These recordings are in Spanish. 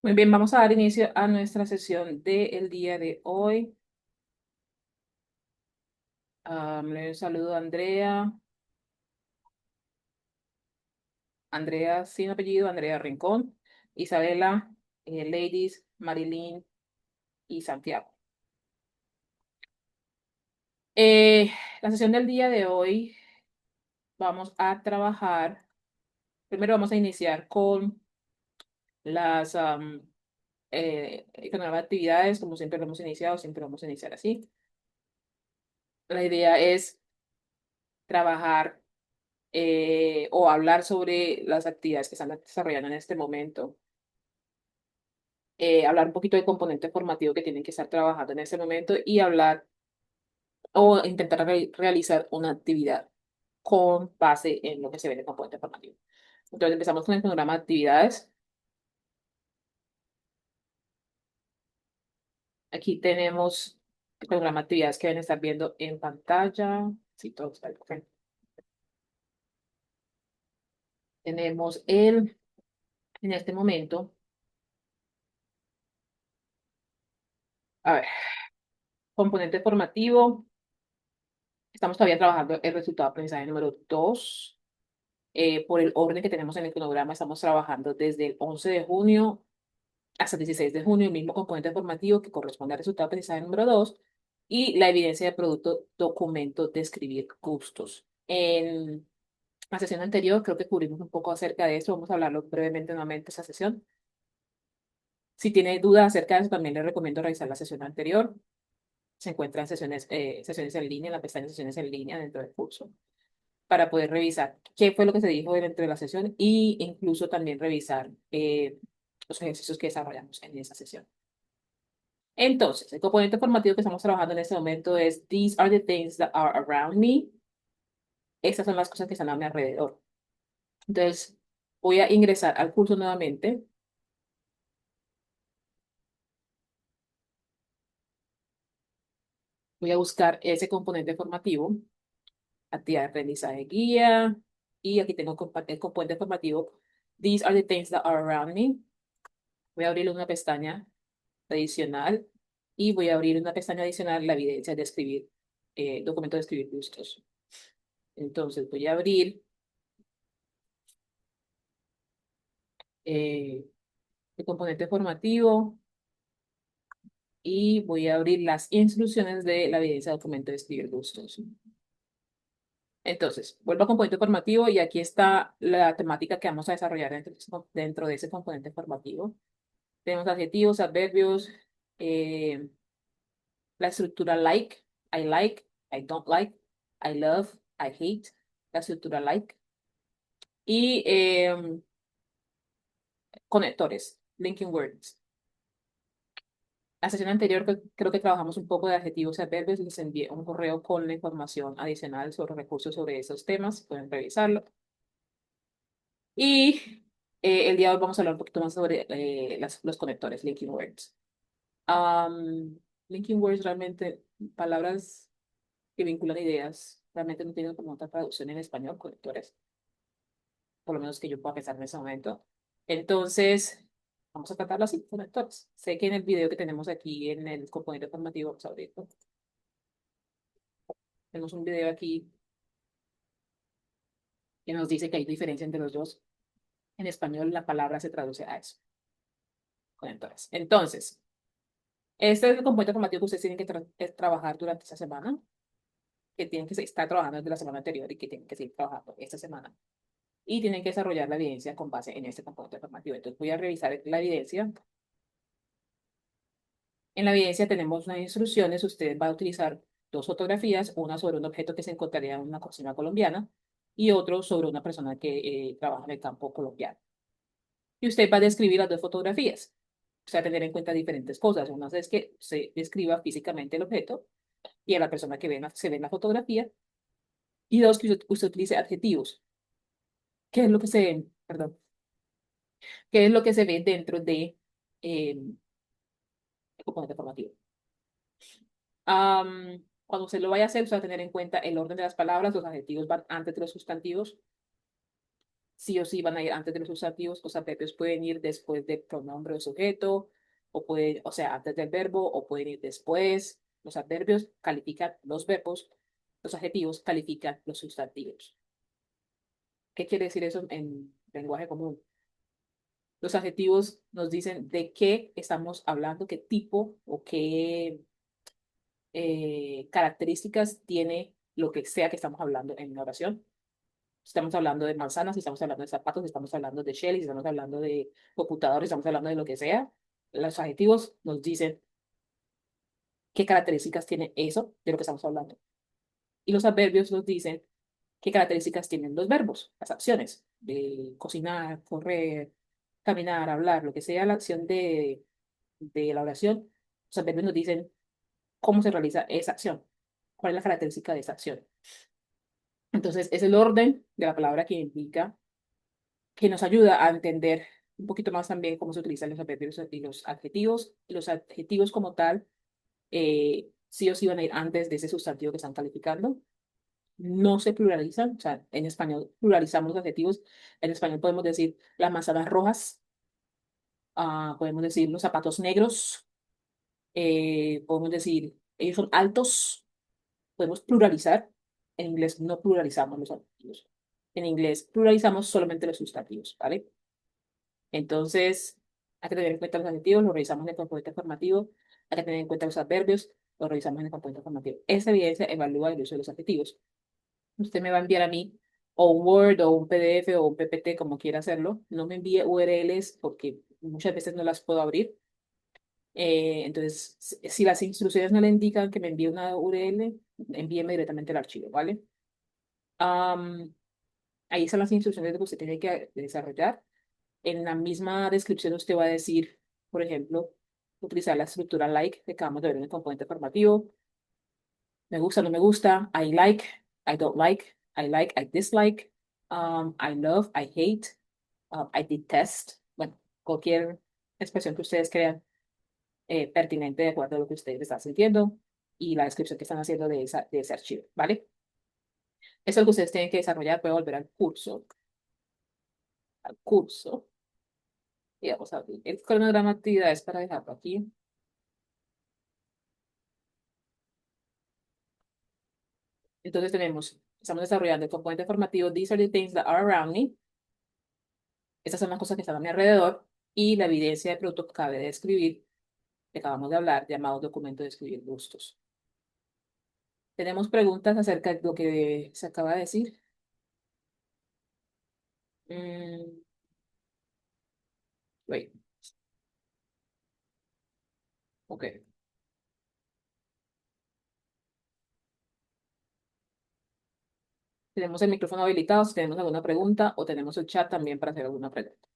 Muy bien, vamos a dar inicio a nuestra sesión del día de hoy. Le saludo a Andrea. Andrea sin apellido, Andrea Rincón, Isabela, Ladies, Marilyn y Santiago. Eh, la sesión del día de hoy vamos a trabajar. Primero vamos a iniciar con las con las actividades, como siempre lo hemos iniciado, siempre vamos a iniciar así. La idea es trabajar o hablar sobre las actividades que están desarrollando en este momento, hablar un poquito del componente formativo que tienen que estar trabajando en este momento y hablar o intentar realizar una actividad con base en lo que se ve en el componente formativo. Entonces empezamos con el programa de actividades. Aquí tenemos el programa de actividades que deben estar viendo en pantalla. Sí, todo está bien. Tenemos en este momento, a ver, componente formativo. Estamos todavía trabajando el resultado de aprendizaje número 2. Por el orden que tenemos en el cronograma, estamos trabajando desde el 11 de junio hasta el 16 de junio, el mismo componente formativo que corresponde al resultado de aprendizaje número 2 y la evidencia de producto, documento, describir gustos. En la sesión anterior creo que cubrimos un poco acerca de eso, vamos a hablarlo brevemente nuevamente esa sesión. Si tiene dudas acerca de eso, también les recomiendo revisar la sesión anterior. Se encuentran sesiones en línea, en la pestaña sesiones en línea dentro del curso, para poder revisar qué fue lo que se dijo dentro de la sesión e incluso también revisar los ejercicios que desarrollamos en esa sesión. Entonces, el componente formativo que estamos trabajando en este momento es These are the things that are around me. Estas son las cosas que están a mi alrededor. Entonces, voy a ingresar al curso nuevamente. Voy a buscar ese componente formativo, actividad de aprendizaje guía, y aquí tengo el componente formativo These are the things that are around me. Voy a abrir una pestaña adicional y voy a abrir una pestaña adicional, la evidencia de escribir, documento de escribir gustos. Entonces voy a abrir eh, el componente formativo y voy a abrir las instrucciones de la evidencia de documento de escribir gustos. Entonces, vuelvo a componente formativo y aquí está la temática que vamos a desarrollar dentro de ese componente formativo. Tenemos adjetivos, adverbios, eh, la estructura like, I don't like, I love, I hate, la estructura like. Y conectores, linking words. La sesión anterior creo que trabajamos un poco de adjetivos y adverbios. Les envié un correo con la información adicional sobre recursos sobre esos temas. Pueden revisarlo. Y el día de hoy vamos a hablar un poquito más sobre los conectores, linking words. Um, Linking words realmente, palabras que vinculan ideas, realmente no tienen como otra traducción en español, conectores, por lo menos que yo pueda pensar en ese momento. Entonces, vamos a tratarlo así, conectores. Sé que en el video que tenemos aquí en el componente formativo, vamos a abrirlo. Tenemos un video aquí que nos dice que hay diferencia entre los dos. En español, la palabra se traduce a eso, conectores. Entonces, este es el componente formativo que ustedes tienen que trabajar durante esta semana, que tienen que estar trabajando desde la semana anterior y que tienen que seguir trabajando esta semana. Y tienen que desarrollar la evidencia con base en este componente formativo. Entonces, voy a revisar la evidencia. En la evidencia tenemos unas instrucciones. Usted va a utilizar dos fotografías, una sobre un objeto que se encontraría en una cocina colombiana y otro sobre una persona que trabaja en el campo colombiano. Y usted va a describir las dos fotografías. O sea, tener en cuenta diferentes cosas. Una es que se describa físicamente el objeto y a la persona que se ve en la fotografía. Y dos, que usted utilice adjetivos. ¿Qué es lo que perdón, qué es lo que se ve dentro de el componente formativo? Cuando usted lo vaya a hacer, usted va a tener en cuenta el orden de las palabras, los adjetivos van antes de los sustantivos. sí o sí van a ir antes de los sustantivos. Los adverbios pueden ir después del pronombre o sujeto, o pueden, o sea, antes del verbo, o pueden ir después. Los adverbios califican los verbos, los adjetivos califican los sustantivos. ¿Qué quiere decir eso en lenguaje común? Los adjetivos nos dicen de qué estamos hablando, qué tipo o qué características tiene lo que sea que estamos hablando en una oración. Si estamos hablando de manzanas, si estamos hablando de zapatos, si estamos hablando de Shelly, si estamos hablando de computadores, si estamos hablando de lo que sea. Los adjetivos nos dicen qué características tiene eso de lo que estamos hablando. Y los adverbios nos dicen qué características tienen los verbos, las acciones de cocinar, correr, caminar, hablar, lo que sea la acción de la oración. Los adverbios nos dicen cómo se realiza esa acción, cuál es la característica de esa acción. Entonces, es el orden de la palabra que indica, que nos ayuda a entender un poquito más también cómo se utilizan los adverbios y los adjetivos. Y los adjetivos como tal, sí o sí van a ir antes de ese sustantivo que están calificando. No se pluralizan, o sea, en español pluralizamos los adjetivos. En español podemos decir las manzanas rojas, podemos decir los zapatos negros, podemos decir ellos son altos, podemos pluralizar. En inglés no pluralizamos los adjetivos. En inglés pluralizamos solamente los sustantivos, ¿vale? Entonces, hay que tener en cuenta los adjetivos, los revisamos en el componente formativo, hay que tener en cuenta los adverbios, los revisamos en el componente formativo. Esa evidencia evalúa el uso de los adjetivos. Usted me va a enviar a mí o un Word o un PDF o un PPT, como quiera hacerlo. No me envíe URLs porque muchas veces no las puedo abrir. Entonces, si las instrucciones no le indican que me envíe una URL, envíeme directamente el archivo, ¿vale? Am, Ahí están las instrucciones de que usted tiene que desarrollar. En la misma descripción usted va a decir, por ejemplo, utilizar la estructura like que acabamos de ver en el componente formativo. Me gusta, no me gusta. I like, I don't like. I like, I dislike. I love, I hate. I detest. Bueno, cualquier expresión que ustedes crean pertinente de acuerdo a lo que ustedes están sintiendo y la descripción que están haciendo de ese archivo, ¿vale? Eso es lo que ustedes tienen que desarrollar. Voy a volver al curso. Y vamos a abrir el cronograma de actividades para dejarlo aquí. Entonces estamos desarrollando el componente formativo. These are the things that are around me. Estas son las cosas que están a mi alrededor. Y la evidencia de producto que cabe de escribir, que acabamos de hablar, llamado documento de escribir gustos. Tenemos preguntas acerca de lo que se acaba de decir. Mm, wait, ok. Tenemos el micrófono habilitado si tenemos alguna pregunta o tenemos el chat también para hacer alguna pregunta.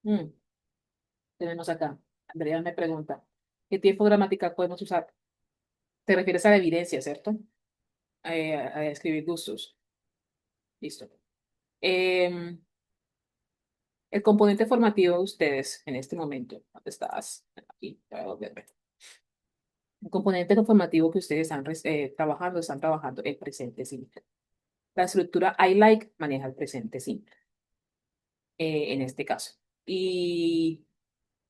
Mm, tenemos acá. Andrea me pregunta, ¿qué tiempo gramatical podemos usar? Te refieres a la evidencia, ¿cierto? A escribir gustos. Listo. Em, el componente formativo de ustedes en este momento, ¿dónde estás? Aquí, voy a volverme. El componente formativo que ustedes están trabajando el presente simple. La estructura I like maneja el presente simple, en este caso. Y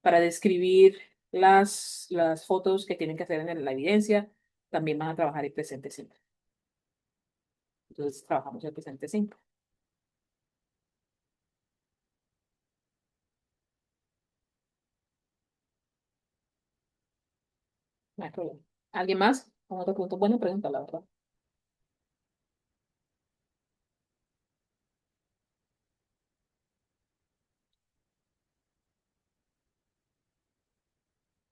para describir las fotos que tienen que hacer en la evidencia, también van a trabajar el presente simple. Entonces, trabajamos el presente simple. No hay problema. ¿Alguien más? ¿Con otra pregunta? Buena pregunta, la verdad.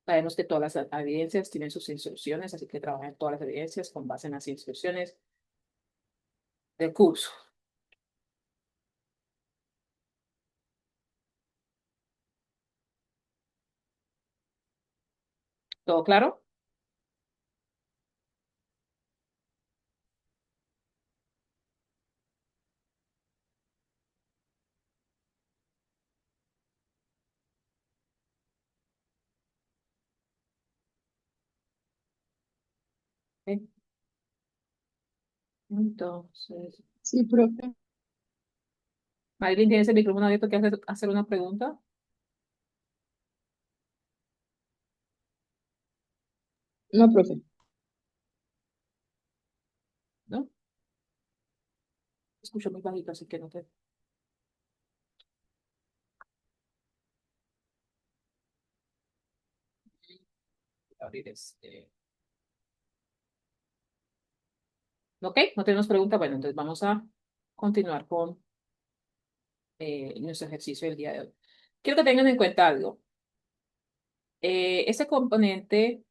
Sabemos que todas las evidencias tienen sus instrucciones, así que trabajen todas las evidencias con base en las instrucciones del curso. ¿Todo claro? ¿Sí? Entonces, Sí, profe. Marilyn, ¿tienes el micrófono abierto? ¿Quieres hacer una pregunta? No, profe. ¿No? Escucho muy bajito, así que no te... Abrir este. ¿Ok? ¿No tenemos pregunta? Bueno, entonces vamos a continuar con nuestro ejercicio del día de hoy. Quiero que tengan en cuenta algo. Este componente,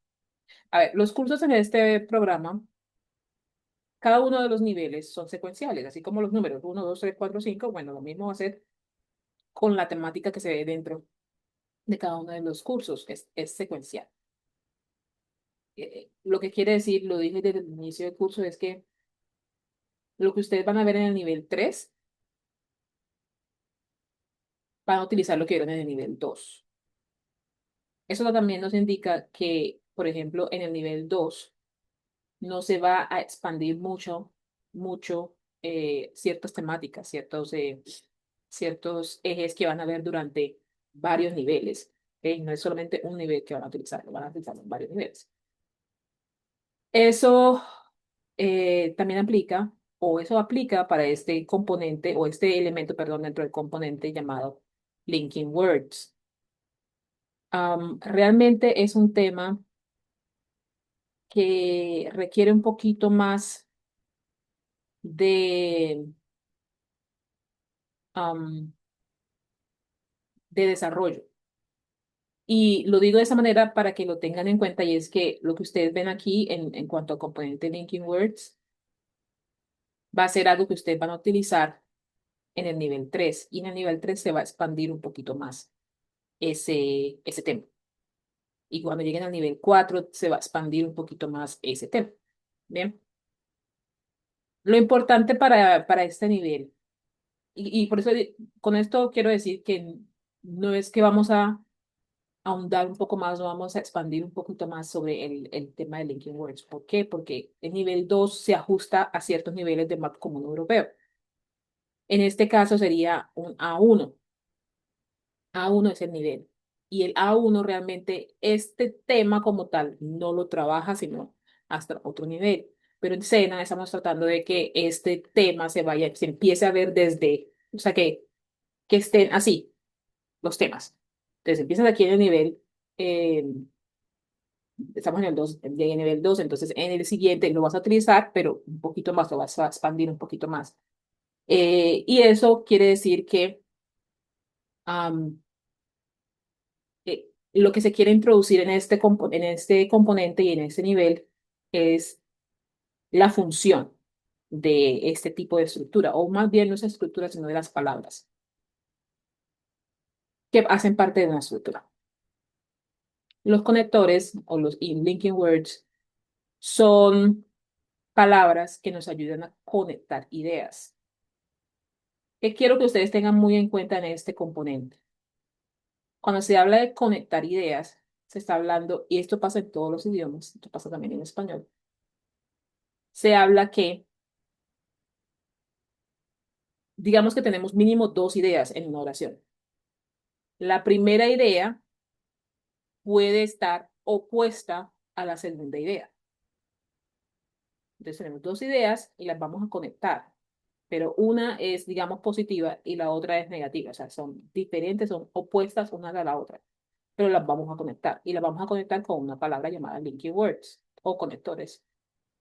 a ver, los cursos en este programa, cada uno de los niveles son secuenciales, así como los números 1, 2, 3, 4, 5. Bueno, lo mismo va a ser con la temática que se ve dentro de cada uno de los cursos, es secuencial. Lo que quiere decir, lo dije desde el inicio del curso, es que lo que ustedes van a ver en el nivel 3 van a utilizar lo que vieron en el nivel 2. Eso también nos indica que, por ejemplo, en el nivel 2 no se va a expandir mucho ciertas temáticas, ciertos ejes que van a ver durante varios niveles. ¿Ok? No es solamente un nivel que van a utilizar, lo van a utilizar en varios niveles. Eso también aplica, o eso aplica para este componente, o este elemento, perdón, dentro del componente llamado linking words. Realmente es un tema que requiere un poquito más de, am, de desarrollo. Y lo digo de esa manera para que lo tengan en cuenta, y es que lo que ustedes ven aquí en cuanto a componente linking words va a ser algo que ustedes van a utilizar en el nivel 3 y en el nivel 3 se va a expandir un poquito más ese tema. Y cuando lleguen al nivel 4 se va a expandir un poquito más ese tema. Bien, lo importante para este nivel, y por eso con esto quiero decir que no es que vamos a ahondar un poco más, no vamos a expandir un poquito más sobre el tema de linking words. ¿Por qué? Porque el nivel 2 se ajusta a ciertos niveles de mapa común europeo. En este caso sería un A1. A1 es el nivel. Y el A1 realmente, este tema como tal, no lo trabaja, sino hasta otro nivel. Pero en SENA estamos tratando de que este tema se empiece a ver desde, o sea, que estén así, los temas. Entonces empiezas aquí en el nivel, eh, estamos en el 2 en el nivel 2 entonces en el siguiente lo vas a utilizar, pero un poquito más, lo vas a expandir un poquito más. Y eso quiere decir que lo que se quiere introducir en en este componente y en este nivel es la función de este tipo de estructura, o más bien no es estructura, sino de las palabras que hacen parte de una estructura. Los conectores o los linking words son palabras que nos ayudan a conectar ideas. ¿Qué quiero que ustedes tengan muy en cuenta en este componente? Cuando se habla de conectar ideas, se está hablando, y esto pasa en todos los idiomas, esto pasa también en español, se habla que digamos que tenemos mínimo dos ideas en una oración. La primera idea puede estar opuesta a la segunda idea. Entonces tenemos dos ideas y las vamos a conectar, pero una es, digamos, positiva y la otra es negativa. O sea, son diferentes, son opuestas una a la otra, pero las vamos a conectar y las vamos a conectar con una palabra llamada linking words o conectores.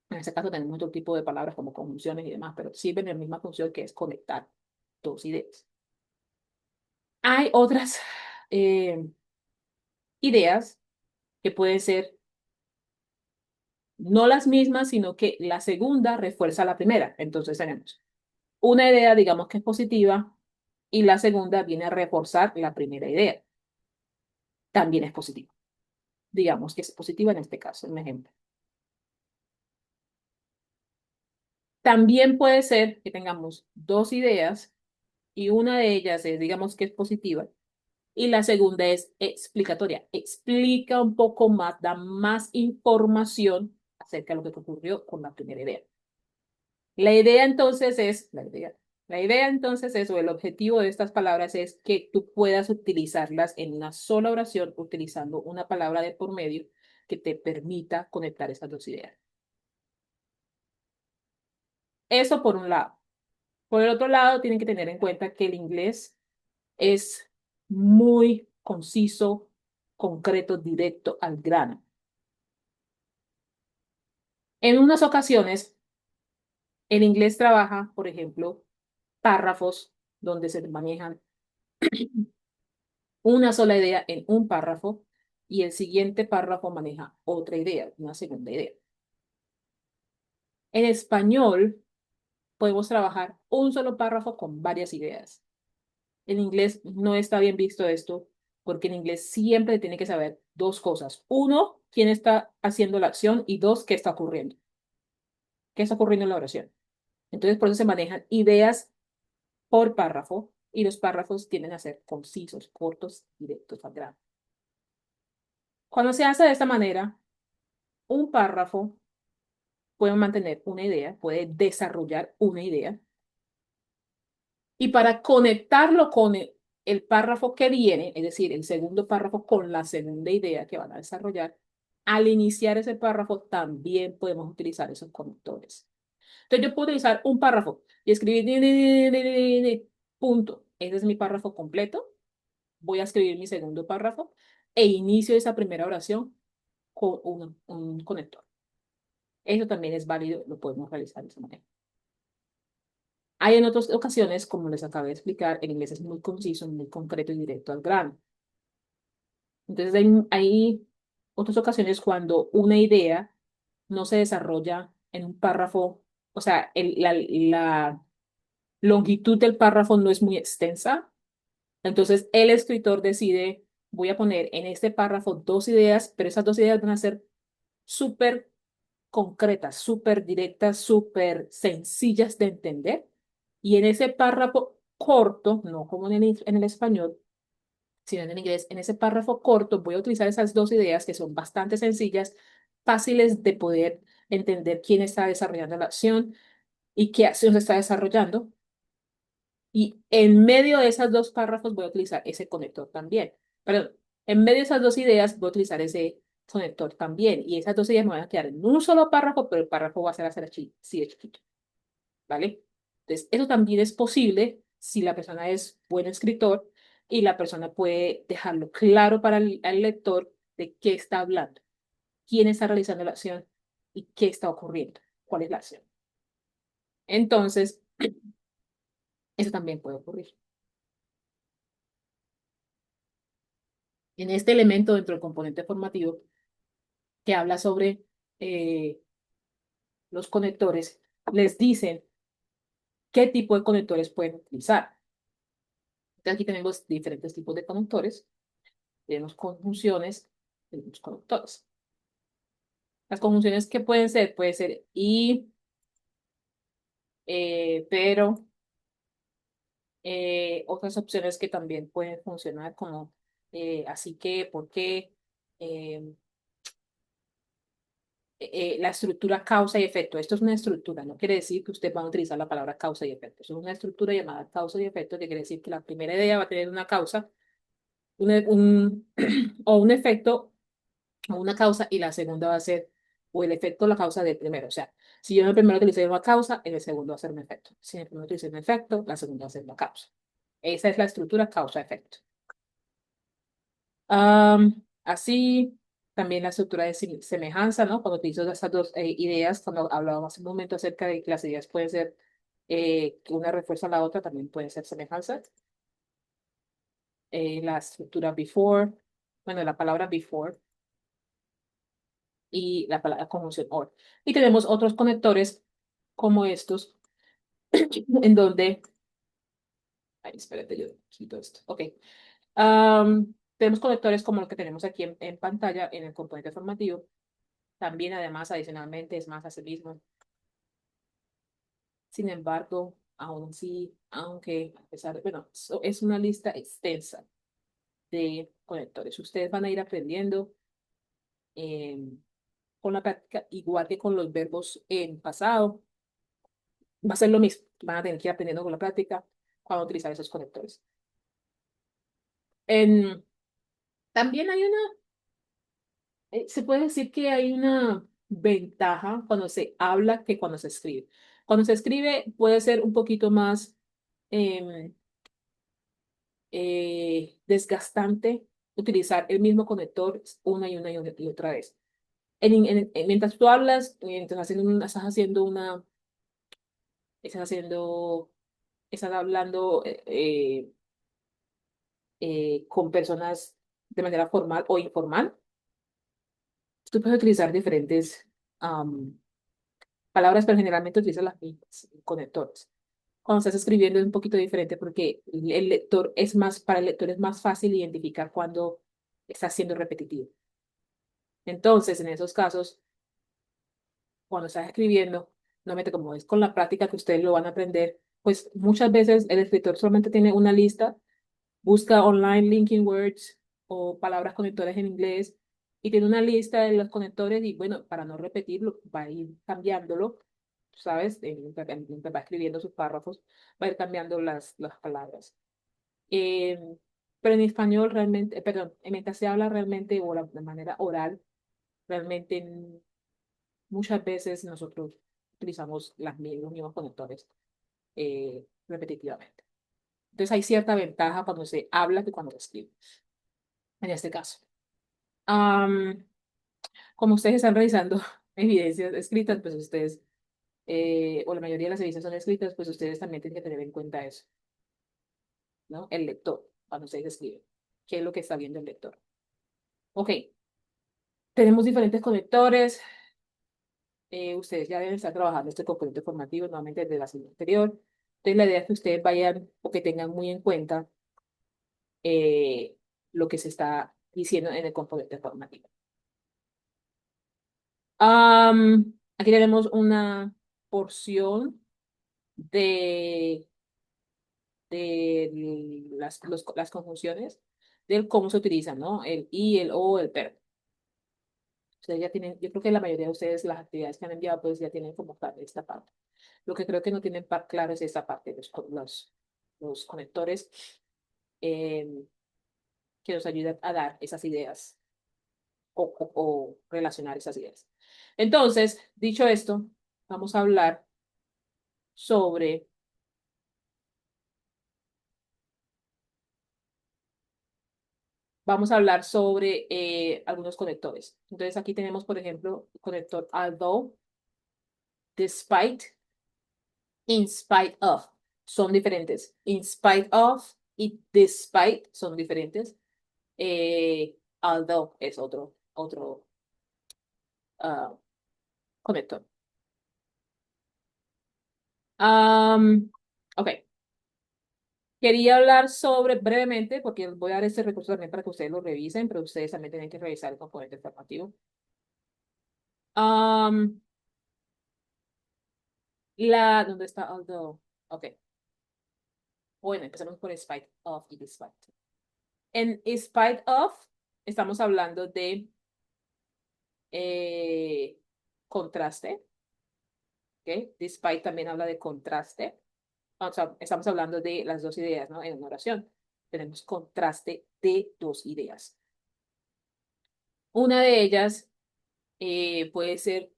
En este caso tenemos otro tipo de palabras como conjunciones y demás, pero sirven la misma función que es conectar dos ideas. Hay otras eh, ideas que pueden ser no las mismas, sino que la segunda refuerza la primera. Entonces tenemos una idea, digamos que es positiva, y la segunda viene a reforzar la primera idea. También es positiva. Digamos que es positiva en este caso, un ejemplo. También puede ser que tengamos dos ideas y una de ellas es, digamos que es positiva, y la segunda es explicatoria. Explica un poco más, da más información acerca de lo que ocurrió con la primera idea. La idea entonces es, o el objetivo de estas palabras es que tú puedas utilizarlas en una sola oración utilizando una palabra de por medio que te permita conectar esas dos ideas. Eso por un lado. Por el otro lado, tienen que tener en cuenta que el inglés es muy conciso, concreto, directo al grano. En unas ocasiones, el inglés trabaja, por ejemplo, párrafos donde se manejan una sola idea en un párrafo y el siguiente párrafo maneja otra idea, una segunda idea. En español podemos trabajar un solo párrafo con varias ideas. En inglés no está bien visto esto porque en inglés siempre tiene que saber dos cosas. Uno, quién está haciendo la acción y dos, qué está ocurriendo. ¿Qué está ocurriendo en la oración? Entonces, por eso se manejan ideas por párrafo y los párrafos tienden a ser concisos, cortos, directos al grano. Cuando se hace de esta manera, un párrafo puede mantener una idea, puede desarrollar una idea, y para conectarlo con el párrafo que viene, es decir, el segundo párrafo con la segunda idea que van a desarrollar, al iniciar ese párrafo también podemos utilizar esos conectores. Entonces yo puedo utilizar un párrafo y escribir punto. Ese es mi párrafo completo. Voy a escribir mi segundo párrafo e inicio esa primera oración con un conector. Eso también es válido, lo podemos realizar de esa manera. Hay en otras ocasiones, como les acabé de explicar, el inglés es muy conciso, muy concreto y directo al grano. Entonces hay otras ocasiones cuando una idea no se desarrolla en un párrafo, o sea, la longitud del párrafo no es muy extensa. Entonces el escritor decide, voy a poner en este párrafo dos ideas, pero esas dos ideas van a ser súper concretas, súper directas, súper sencillas de entender. Y en ese párrafo corto, no como en el español, sino en el inglés, en ese párrafo corto voy a utilizar esas dos ideas que son bastante sencillas, fáciles de poder entender quién está desarrollando la acción y qué acción se está desarrollando. Y en medio de esas dos párrafos voy a utilizar ese conector también. Perdón, en medio de esas dos ideas voy a utilizar ese conector también. Y esas dos ideas me van a quedar en un solo párrafo, pero el párrafo va a ser así de chiquito. ¿Vale? Entonces, eso también es posible si la persona es buen escritor y la persona puede dejarlo claro para el lector de qué está hablando, quién está realizando la acción y qué está ocurriendo, cuál es la acción. Entonces, eso también puede ocurrir. En este elemento dentro del componente formativo que habla sobre eh, los conectores, les dicen qué tipo de conectores pueden utilizar. Entonces, aquí tenemos diferentes tipos de conectores. Tenemos conjunciones, tenemos conectores. Las conjunciones que pueden ser, puede ser y, pero, otras opciones que también pueden funcionar como así que, por qué, eh, la estructura causa y efecto. Esto es una estructura, no quiere decir que usted va a utilizar la palabra causa y efecto. Es una estructura llamada causa y efecto, que quiere decir que la primera idea va a tener una causa o un efecto o una causa y la segunda va a ser o el efecto o la causa del primero. O sea, si yo en el primero utilicé una causa, en el segundo va a ser un efecto. Si en el primero utilicé un efecto, la segunda va a ser una causa. Esa es la estructura causa-efecto. Así, también la estructura de semejanza, ¿no? Cuando utilizo estas dos ideas, cuando hablábamos hace un momento acerca de que las ideas pueden ser que una refuerza a la otra, también pueden ser semejanza. La estructura before, bueno, la palabra before y la palabra conjunción or. Y tenemos otros conectores como estos, en donde, ay, espérate, yo quito esto. Ok. Tenemos conectores como los que tenemos aquí en pantalla en el componente formativo. También, además, adicionalmente, es más así mismo. Sin embargo, aún así, aunque a pesar de, bueno, es una lista extensa de conectores. Ustedes van a ir aprendiendo eh, con la práctica, igual que con los verbos en pasado. Va a ser lo mismo. Van a tener que ir aprendiendo con la práctica cuando utilizar esos conectores. En, también hay se puede decir que hay una ventaja cuando se habla que cuando se escribe. Cuando se escribe puede ser un poquito más em, desgastante utilizar el mismo conector una y otra vez. Mientras tú hablas, estás haciendo, estás hablando con personas de manera formal o informal, tú puedes utilizar diferentes am, palabras, pero generalmente utilizas las mismas conectores. Cuando estás escribiendo es un poquito diferente porque el lector es más, para el lector es más fácil identificar cuando está siendo repetitivo. Entonces, en esos casos, cuando estás escribiendo, normalmente como es con la práctica que ustedes lo van a aprender, pues muchas veces el escritor solamente tiene una lista, busca online linking words o palabras conectores en inglés y tiene una lista de los conectores y bueno, para no repetirlo, va a ir cambiándolo, ¿sabes? Mientras va escribiendo sus párrafos, va a ir cambiando las palabras. Eh, pero en español realmente, perdón, mientras se habla realmente o de manera oral, realmente muchas veces nosotros utilizamos los mismos conectores repetitivamente. Entonces hay cierta ventaja cuando se habla que cuando se escribe, en este caso. Am, Como ustedes están revisando evidencias escritas, pues ustedes, o la mayoría de las evidencias son escritas, pues ustedes también tienen que tener en cuenta eso, ¿no? El lector, cuando ustedes escriben, qué es lo que está viendo el lector. Ok, tenemos diferentes conectores. Ustedes ya deben estar trabajando este componente formativo nuevamente desde la semana anterior. Entonces, la idea es que ustedes vayan o que tengan muy en cuenta eh, lo que se está diciendo en el componente formativo. Aquí tenemos una porción de, las conjunciones, del cómo se utilizan, ¿no? El y, el o, el pero. Ustedes ya tienen, yo creo que la mayoría de ustedes, las actividades que han enviado, pues ya tienen como tal esta parte. Lo que creo que no tienen claro es esta parte, los conectores eh, que nos ayudan a dar esas ideas o relacionar esas ideas. Entonces, dicho esto, vamos a hablar sobre, vamos a hablar sobre algunos conectores. Entonces, aquí tenemos, por ejemplo, el conector although, despite, in spite of. Son diferentes. In spite of y despite son diferentes. Although es otro ah, conector. Ok. Quería hablar sobre brevemente, porque voy a dar este recurso también para que ustedes lo revisen, pero ustedes también tienen que revisar el componente informativo. Am, ¿Dónde está although? Ok. Bueno, empezamos por spite of y despite. En spite of, estamos hablando de eh, contraste, ¿ok? Despite también habla de contraste. O sea, estamos hablando de las dos ideas, ¿no? En una oración tenemos contraste de dos ideas. Una de ellas puede ser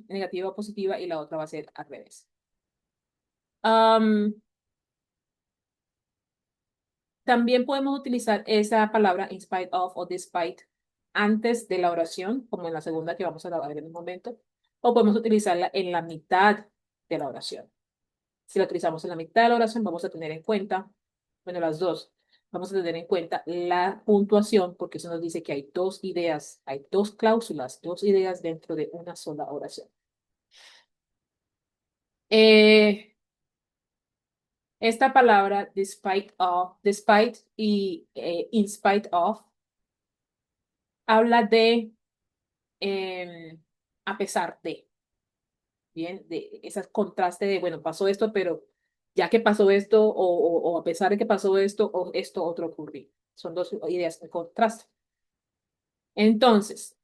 negativa o positiva y la otra va a ser al revés. Am, También podemos utilizar esa palabra in spite of o despite antes de la oración, como en la segunda que vamos a ver en un momento, o podemos utilizarla en la mitad de la oración. Si la utilizamos en la mitad de la oración, vamos a tener en cuenta, bueno, las dos, vamos a tener en cuenta la puntuación, porque eso nos dice que hay dos ideas, hay dos cláusulas, dos ideas dentro de una sola oración. Eh, Esta palabra, despite y in spite of, habla de a pesar de, ¿bien? De ese contraste de, bueno, pasó esto, pero ya que pasó esto, o a pesar de que pasó esto, o esto otro ocurrió. Son dos ideas en contraste. Entonces,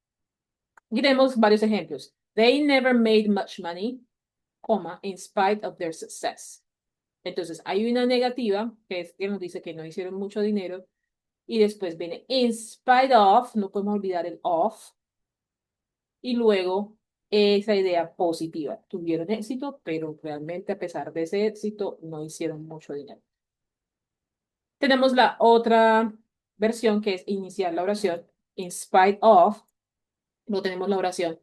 diremos varios ejemplos. They never made much money. coma, in spite of their success. Entonces, hay una negativa, que es que nos dice que no hicieron mucho dinero, y después viene in spite of, no podemos olvidar el of, y luego esa idea positiva. Tuvieron éxito, pero realmente a pesar de ese éxito, no hicieron mucho dinero. Tenemos la otra versión que es iniciar la oración in spite of. No tenemos la oración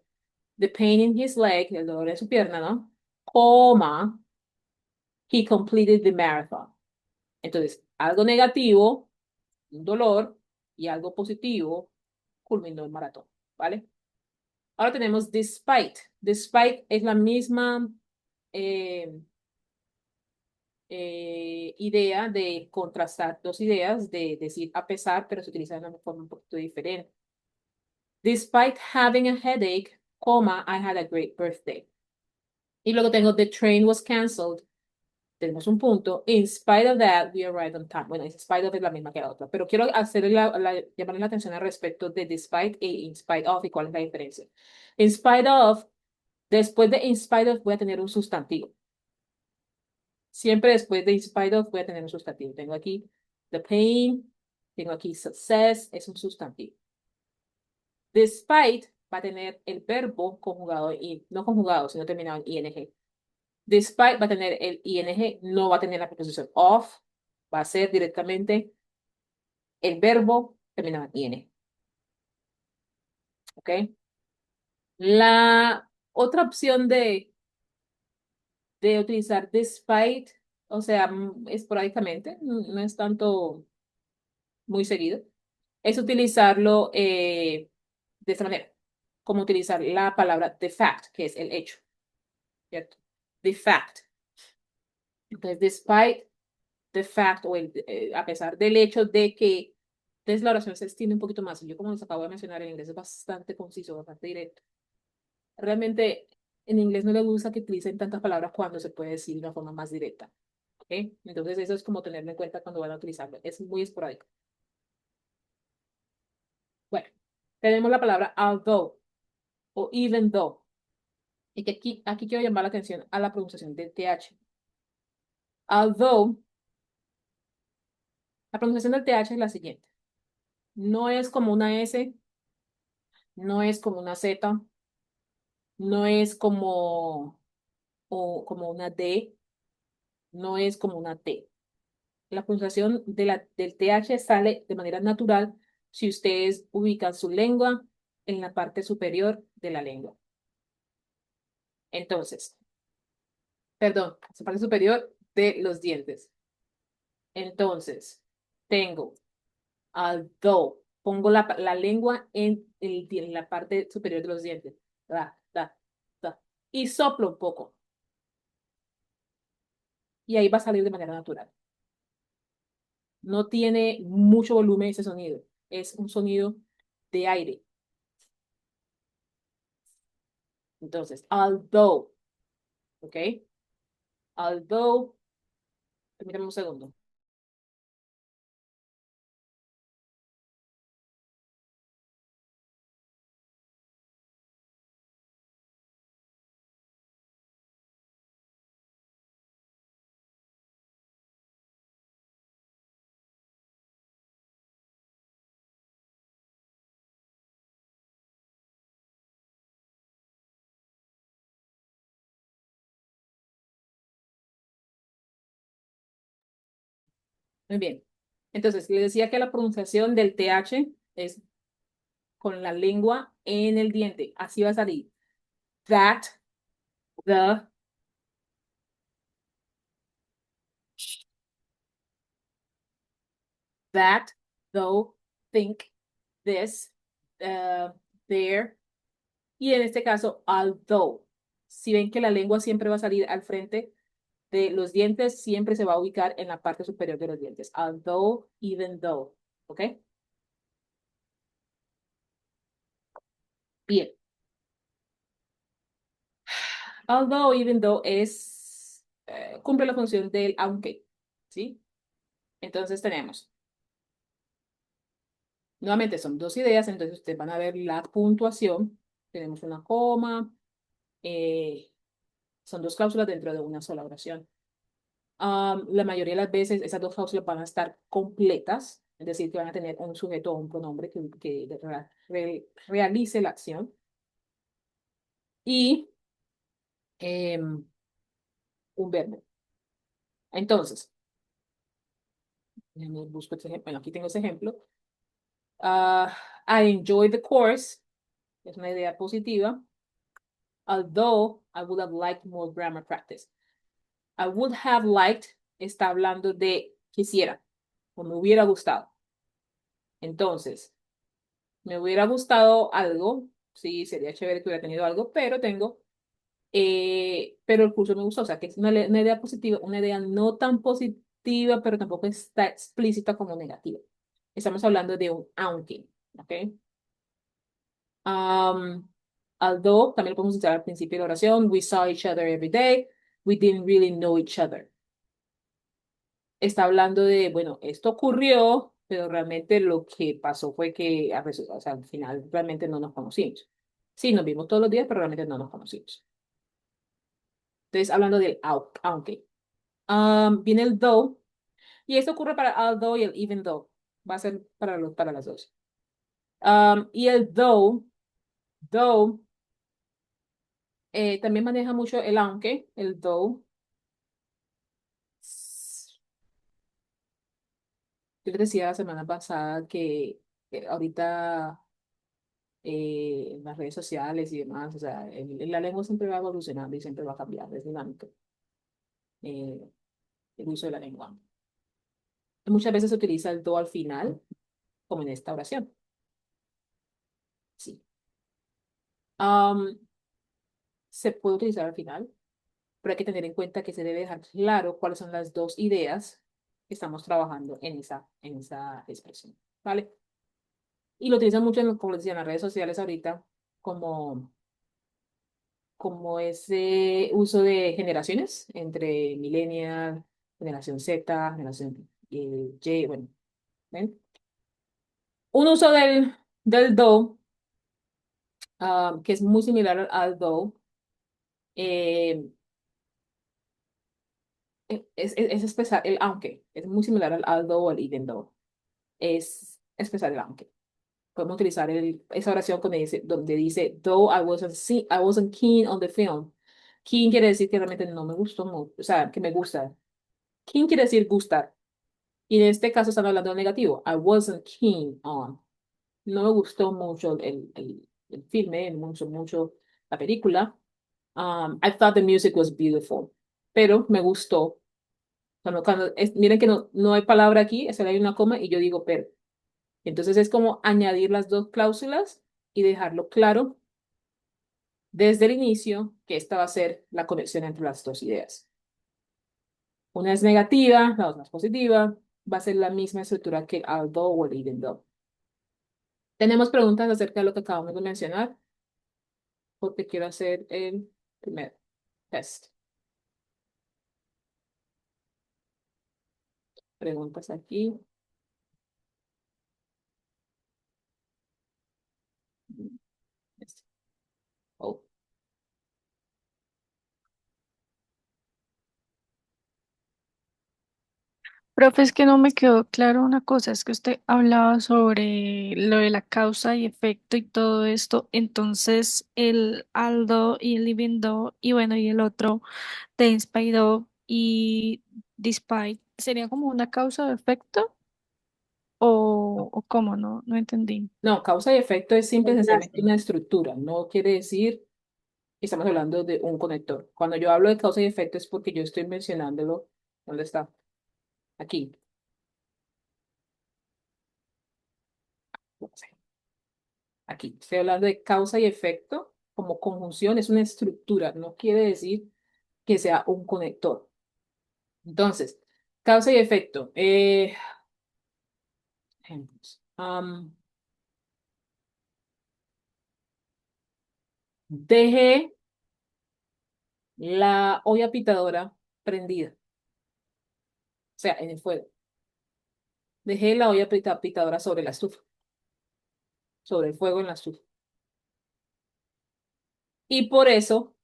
the pain in his leg, el dolor en su pierna, ¿no? Coma, he completed the marathon. Entonces, algo negativo, un dolor, y algo positivo, culminó el maratón, ¿vale? Ahora tenemos despite. Despite es la misma eh, idea de contrastar dos ideas, de decir a pesar, pero se utiliza de una forma un poquito diferente. Despite having a headache, coma, I had a great birthday. Y luego tengo the train was canceled. Tenemos un punto. In spite of that, we arrived on time. Bueno, in spite of es la misma que la otra, pero quiero llamarle la atención al respecto de despite e in spite of y cuál es la diferencia. In spite of, después de in spite of voy a tener un sustantivo. Siempre después de in spite of voy a tener un sustantivo. Tengo aquí the pain, tengo aquí success, es un sustantivo. Despite va a tener el verbo conjugado, y no conjugado, sino terminado en ing. Despite va a tener el ing, no va a tener la preposición of, va a ser directamente el verbo terminado en ing. ¿Ok? La otra opción de utilizar despite, o sea, esporádicamente, no es tanto muy seguido, es utilizarlo de esta manera, como utilizar la palabra the fact, que es el hecho, ¿cierto? The fact. Entonces, despite the fact, o a pesar del hecho de que, entonces la oración se extiende un poquito más. Yo, como les acabo de mencionar, en inglés es bastante conciso, bastante directo. Realmente, en inglés no le gusta que utilicen tantas palabras cuando se puede decir de una forma más directa. ¿Ok? Entonces, eso es como tenerlo en cuenta cuando van a utilizarlo. Es muy esporádico. Bueno, tenemos la palabra although o even though. Y que aquí quiero llamar la atención a la pronunciación del TH. Although, la pronunciación del TH es la siguiente. No es como una S, no es como una Z, no es como una D, no es como una T. La pronunciación del TH sale de manera natural si ustedes ubican su lengua en la parte superior de la lengua. Entonces, perdón, la parte superior de los dientes. Entonces, tengo although, pongo la lengua en la parte superior de los dientes. Da, da, da, y soplo un poco. Y ahí va a salir de manera natural. No tiene mucho volumen ese sonido. Es un sonido de aire. Entonces, although, ¿ok? Although, permítame un segundo. Muy bien. Entonces, le decía que la pronunciación del TH es con la lengua en el diente. Así va a salir. That, the, that, though, think, this, uh, there. Y en este caso, although. Si ven que la lengua siempre va a salir al frente de los dientes, siempre se va a ubicar en la parte superior de los dientes. Although, even though. ¿Ok? Bien. Although, even though cumple la función del aunque. ¿Sí? Entonces tenemos, nuevamente son dos ideas, entonces ustedes van a ver la puntuación. Tenemos una coma, Son dos cláusulas dentro de una sola oración. La mayoría de las veces esas dos cláusulas van a estar completas, es decir, que van a tener un sujeto o un pronombre realice la acción y un verbo. Entonces, déjame busco este ejemplo. Bueno, aquí tengo ese ejemplo. Ah, I enjoy the course, es una idea positiva, although I would have liked more grammar practice. I would have liked está hablando de quisiera o me hubiera gustado. Entonces, me hubiera gustado algo, sí, sería chévere que hubiera tenido algo, pero el curso me gustó, o sea, que es una idea positiva, una idea no tan positiva, pero tampoco está explícita como negativa. Estamos hablando de un aunque, ¿ok? Um, Although, también lo podemos usar al principio de la oración, we saw each other every day, we didn't really know each other. Está hablando de, bueno, esto ocurrió, pero realmente lo que pasó fue que o sea, al final realmente no nos conocimos. Sí, nos vimos todos los días, pero realmente no nos conocimos. Entonces, hablando del aunque. Viene el though, y esto ocurre para although y el even though. Va a ser para las dos. Y el though, también maneja mucho el aunque, el though. Yo les decía la semana pasada que ahorita en las redes sociales y demás, o sea, la lengua siempre va evolucionando y siempre va a cambiar, es dinámico eh, el uso de la lengua. Muchas veces se utiliza el do al final, como en esta oración. Sí. Am, Se puede utilizar al final, pero hay que tener en cuenta que se debe dejar claro cuáles son las dos ideas que estamos trabajando en esa expresión, ¿vale? Y lo utilizan mucho, como les decía, en las redes sociales ahorita, como como ese uso de generaciones entre millennial, generación Z, generación Y, bueno, ¿ven? Un uso del do, que es muy similar al do, eh, es expresar el aunque, es muy similar al do o al even though, es expresar el aunque. Podemos utilizar esa oración donde dice, though I wasn't keen on the film. Keen quiere decir que realmente no me gustó mucho, o sea, que me gusta. Keen quiere decir gustar. Y en este caso están hablando de negativo. I wasn't keen on. No me gustó mucho el filme, mucho la película. I thought the music was beautiful. Pero me gustó. Miren que no hay palabra aquí, solo hay una coma y yo digo pero. Entonces es como añadir las dos cláusulas y dejarlo claro desde el inicio que esta va a ser la conexión entre las dos ideas. Una es negativa, la otra es positiva. Va a ser la misma estructura que el although o el even though. Tenemos preguntas acerca de lo que acabamos de mencionar, porque quiero hacer el primer test. Preguntas aquí. Este. Oh. Profe, es que no me quedó claro una cosa, es que usted hablaba sobre lo de la causa y efecto y todo esto, entonces el Aldo y el Living Do y bueno, y el otro de Inspired y Despite, ¿sería como una causa o efecto? O cómo? No, no entendí. No, causa y efecto es simple y sencillamente Enlace. una estructura. No quiere decir que estamos hablando de un conector. Cuando yo hablo de causa y efecto es porque yo estoy mencionándolo. ¿Dónde está? Aquí. Aquí. Estoy hablando de causa y efecto como conjunción. Es una estructura. No quiere decir que sea un conector. Entonces, causa y efecto. Ejemplos. Dejé la olla pitadora prendida, o sea, en el fuego. Dejé la olla pitadora sobre la estufa, sobre el fuego en la estufa. Y por eso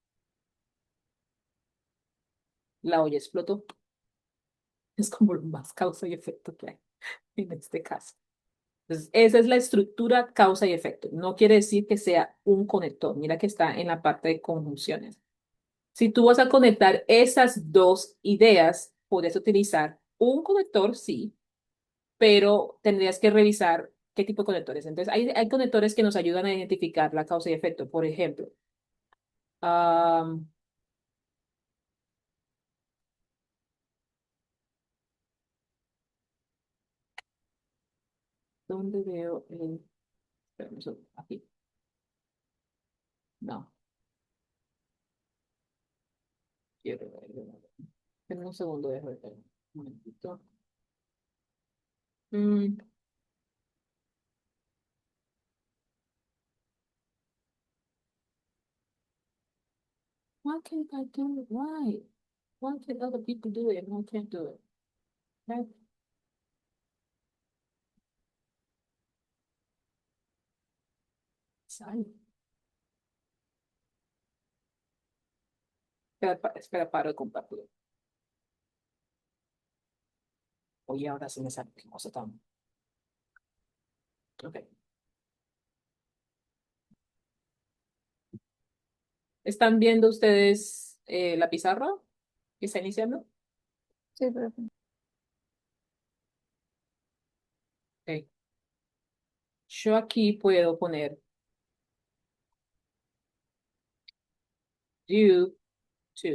la olla explotó. Es como lo más causa y efecto que hay en este caso. Entonces, esa es la estructura causa y efecto. No quiere decir que sea un conector. Mira que está en la parte de conjunciones. Si tú vas a conectar esas dos ideas, puedes utilizar un conector, sí, pero tendrías que revisar qué tipo de conectores. Entonces, hay conectores que nos ayudan a identificar la causa y efecto. Por ejemplo, am, ¿dónde veo el... espera un segundo, aquí. No, quiero ver. Espera un segundo, déjame ver. Un momentito. Mm, why can't I do it right? Why can other people do it and I can't do it? Okay. Sorry. Espera, espera, paro de compartir. Oye, ahora sí me sale qué cosa tan. Ok. ¿Están viendo ustedes la pizarra que está iniciando? Sí, profe. Ok. Yo aquí puedo poner due to.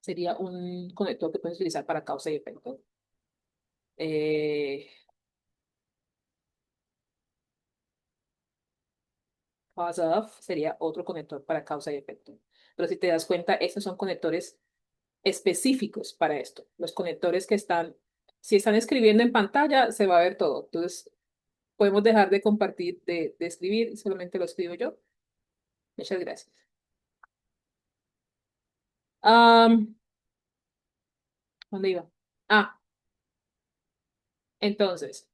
Sería un conector que puedes utilizar para causa y efecto. Eh, cause of sería otro conector para causa y efecto. Pero si te das cuenta, estos son conectores específicos para esto. Los conectores que están, si están escribiendo en pantalla, se va a ver todo. Entonces, podemos dejar de compartir, de escribir, y solamente lo escribo yo. Muchas gracias. Am, ¿Dónde iba? Ah, entonces,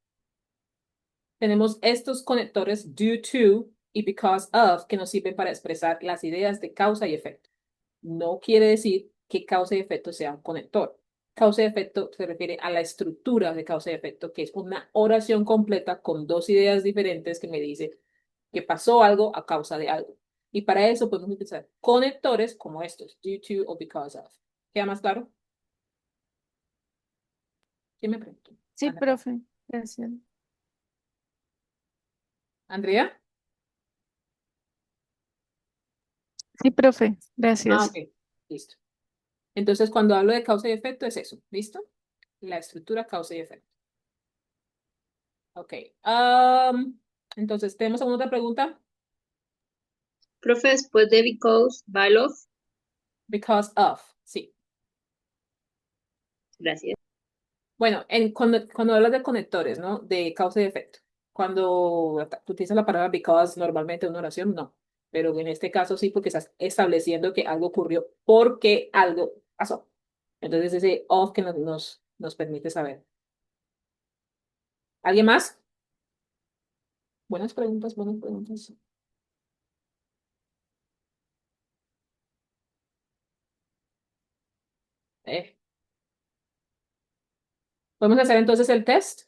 tenemos estos conectores due to y because of que nos sirven para expresar las ideas de causa y efecto. No quiere decir que causa y efecto sea un conector. Causa y efecto se refiere a la estructura de causa y efecto, que es una oración completa con dos ideas diferentes que me dice que pasó algo a causa de algo. Y para eso podemos utilizar conectores como estos, due to o because of. ¿Queda más claro? ¿Quién me preguntó? Sí, Ana Clara. profe. Gracias. ¿Andrea? Sí, profe. Ah, Gracias. ok. Listo. Entonces, cuando hablo de causa y efecto, es eso. ¿Listo? La estructura causa y efecto. Ok. Entonces, ¿tenemos alguna otra pregunta? Profe, después de because, Valov, Because of, sí. gracias. Bueno, cuando hablas de conectores, ¿no? De causa y efecto. Cuando tú utilizas la palabra because normalmente en una oración, no. Pero en este caso sí, porque estás estableciendo que algo ocurrió porque algo pasó. Entonces, ese of que nos permite saber. ¿Alguien más? Buenas preguntas, buenas preguntas. Eh, ¿Podemos hacer entonces el test?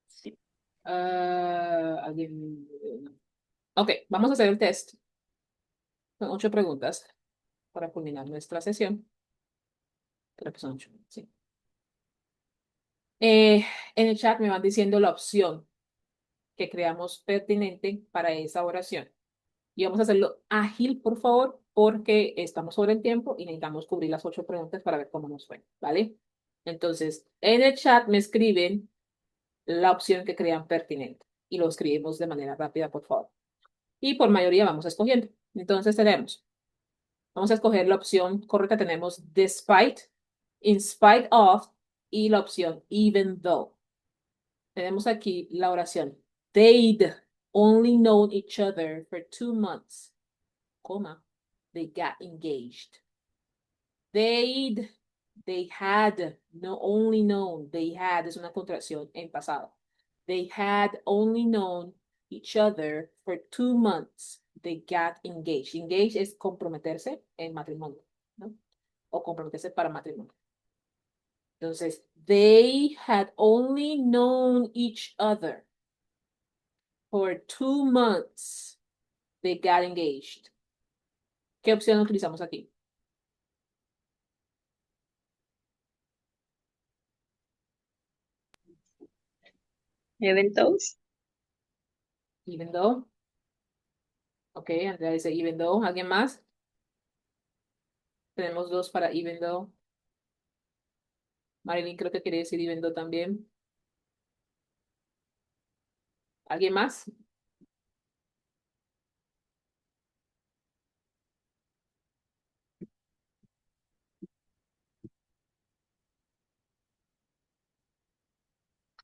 Sí. ¿Alguien? Ok, vamos a hacer el test. Son 8 preguntas para culminar nuestra sesión. Creo que son 8, sí. En el chat me van diciendo la opción que creamos pertinente para esa oración. Y vamos a hacerlo ágil, por favor, porque estamos sobre el tiempo y necesitamos cubrir las 8 preguntas para ver cómo nos fue, ¿vale? Entonces, en el chat me escriben la opción que crean pertinente y lo escribimos de manera rápida, por favor. Y por mayoría vamos escogiendo. Entonces vamos a escoger la opción correcta. Tenemos despite, in spite of y la opción even though. Tenemos aquí la oración. They'd only known each other for 2 months, coma, they got engaged. They'd, they had, no only known, they had es una contracción en pasado. They had only known each other for 2 months. They got engaged. Engaged es comprometerse en matrimonio, ¿no? O comprometerse para matrimonio. Entonces, they had only known each other for 2 months. They got engaged. ¿Qué opción utilizamos aquí? Even though. Even though. Ok, Andrea dice even though. ¿Alguien más? Tenemos dos para even though. Marilyn creo que quiere decir even though también. ¿Alguien más?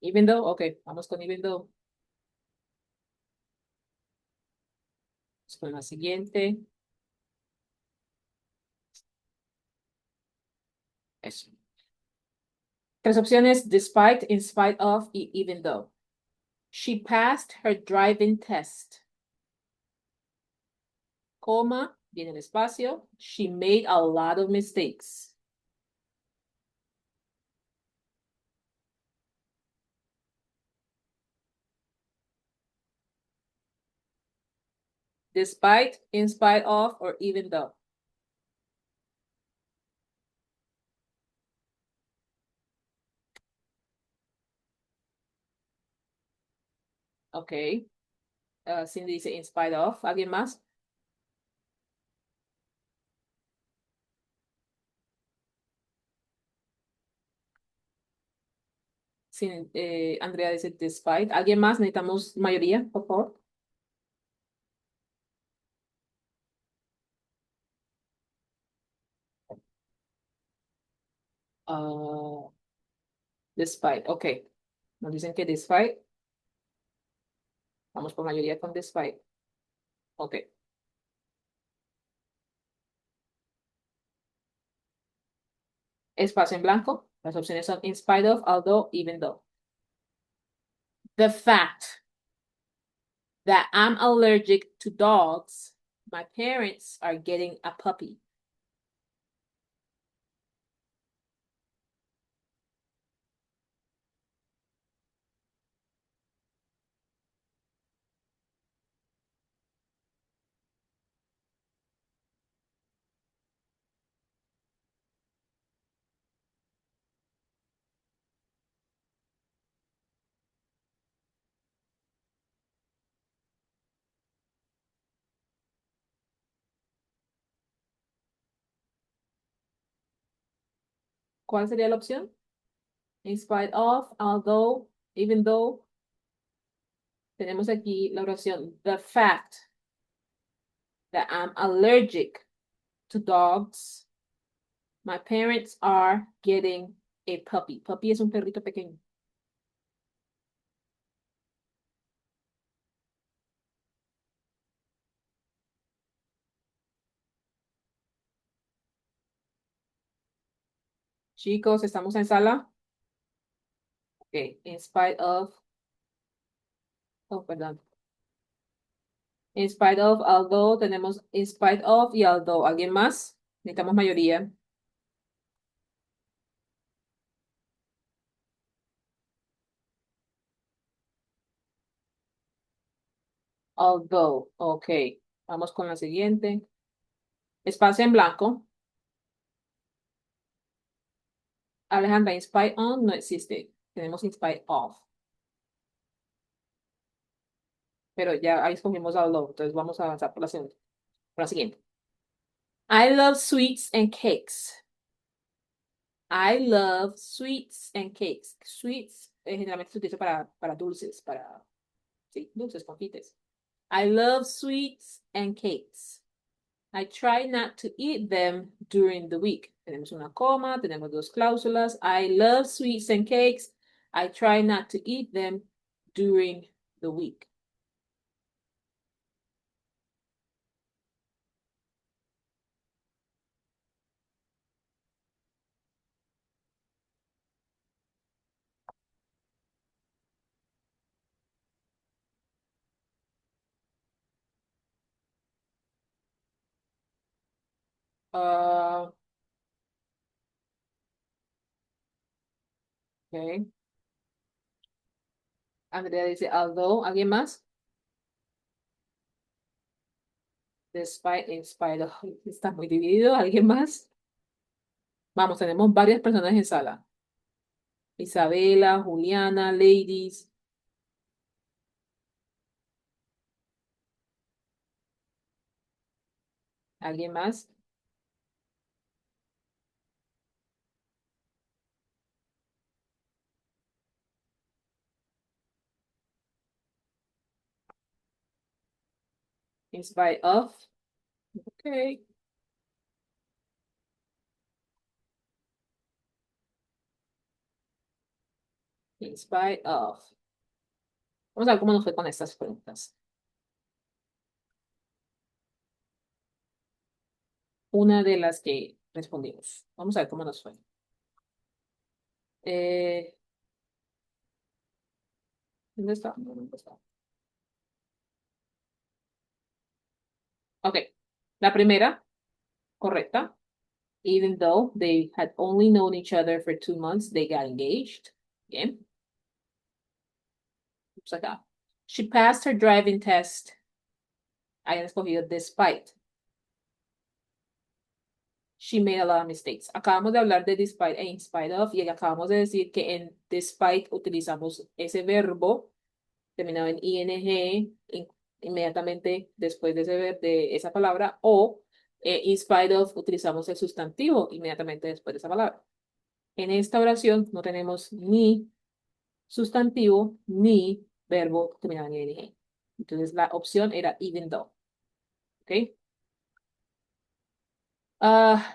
Even though, ok, vamos con even though. Vamos con la siguiente. Eso. Tres opciones, despite, in spite of y even though. She passed her driving test. Coma, viene el espacio. She made a lot of mistakes. Despite, in spite of, or even though. Ok. Cindy dice in spite of. ¿Alguien más? Andrea dice despite. ¿Alguien más? Necesitamos mayoría, por favor. Ah, despite, ok. Nos dicen que despite. Vamos por mayoría con despite. Ok. Espacio en blanco. Las opciones son in spite of, although, even though. The fact that I'm allergic to dogs, my parents are getting a puppy. ¿Cuál sería la opción? In spite of, although, even though. Tenemos aquí la oración. The fact that I'm allergic to dogs. My parents are getting a puppy. Puppy es un perrito pequeño. Chicos, ¿estamos en sala? Ok, in spite of. Oh, perdón. In spite of, although, tenemos in spite of y although. ¿Alguien más? Necesitamos mayoría. Although, ok. Vamos con la siguiente. Espacio en blanco. Alejandra, in spite on no existe. Tenemos in spite of. Pero ya ahí escogimos although. Entonces vamos a avanzar por la siguiente. I love sweets and cakes. I love sweets and cakes. Sweets generalmente se utiliza para dulces, sí, dulces, confites. I love sweets and cakes. I try not to eat them during the week. Tenemos una coma, tenemos dos cláusulas. I love sweets and cakes. I try not to eat them during the week. Ah, ok. Andrea dice although. ¿Alguien más? Despite, in spite of. Está muy dividido. ¿Alguien más? Vamos, tenemos varias personas en sala. Isabela, Juliana, ladies. ¿Alguien más? In spite of. Ok. In spite of. Vamos a ver cómo nos fue con estas preguntas. Una de las que respondimos. Vamos a ver cómo nos fue. Eh, ¿Dónde está? ¿Dónde está? Ok. La primera, correcta. Even though they had only known each other for 2 months, they got engaged. Bien. Vamos acá. She passed her driving test. Hayan escogido despite. She made a lot of mistakes. Acabamos de hablar de despite e in spite of y acabamos de decir que en despite utilizamos ese verbo terminado en ing inmediatamente después de, de esa palabra o in spite of utilizamos el sustantivo inmediatamente después de esa palabra. En esta oración no tenemos ni sustantivo ni verbo terminado en ing. Entonces la opción era even though. ¿Ok?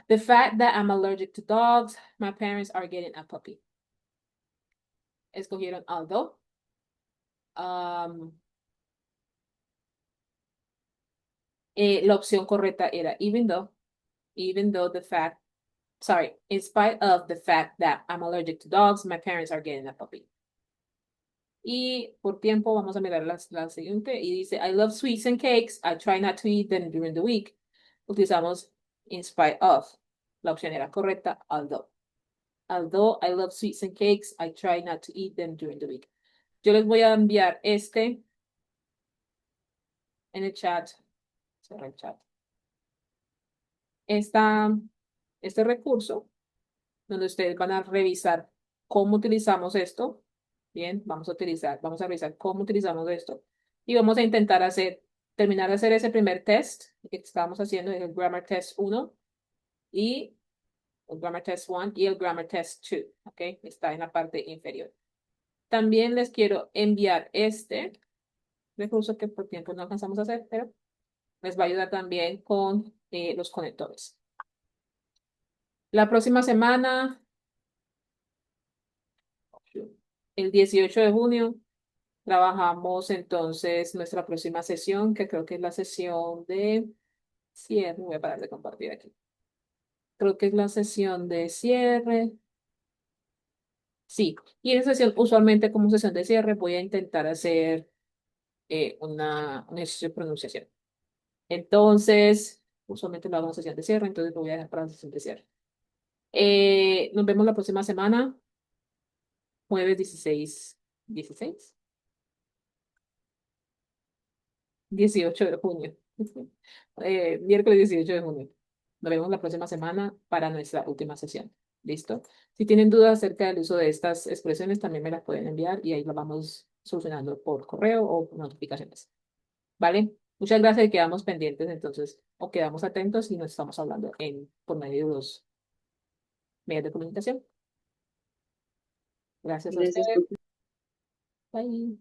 The fact that I'm allergic to dogs, my parents are getting a puppy. Escogieron although. La opción correcta era even though the fact, sorry, in spite of the fact that I'm allergic to dogs, my parents are getting a puppy. Y por tiempo vamos a mirar la siguiente y dice, I love sweets and cakes, I try not to eat them during the week. Utilizamos in spite of. La opción era correcta, although. Although I love sweets and cakes, I try not to eat them during the week. Yo les voy a enviar este en el chat. Cerra el chat. Este recurso donde ustedes van a revisar cómo utilizamos esto. Bien, vamos a revisar cómo utilizamos esto y vamos a intentar terminar de hacer ese primer test que estábamos haciendo, el Grammar Test 1 y el Grammar Test 1 y el Grammar Test 2, ¿ok? Está en la parte inferior. También les quiero enviar este recurso que por tiempo no alcanzamos a hacer, pero les va a ayudar también con los conectores. La próxima semana, el 18 de junio, trabajamos entonces nuestra próxima sesión, que creo que es la sesión de cierre. Voy a parar de compartir aquí. Creo que es la sesión de cierre. Sí, y en esa sesión, usualmente como sesión de cierre, voy a intentar hacer un ejercicio de pronunciación. Entonces, usualmente lo hago en sesión de cierre, entonces lo voy a dejar para la sesión de cierre. Nos vemos la próxima semana, jueves 16, 18 de junio. Miércoles 18 de junio. Nos vemos la próxima semana para nuestra última sesión. ¿Listo? Si tienen dudas acerca del uso de estas expresiones, también me las pueden enviar y ahí las vamos solucionando por correo o por notificaciones. ¿Vale? Muchas gracias y quedamos pendientes entonces, o quedamos atentos y nos estamos hablando por medio de los medios de comunicación. Gracias a Gracias ustedes. por Bye.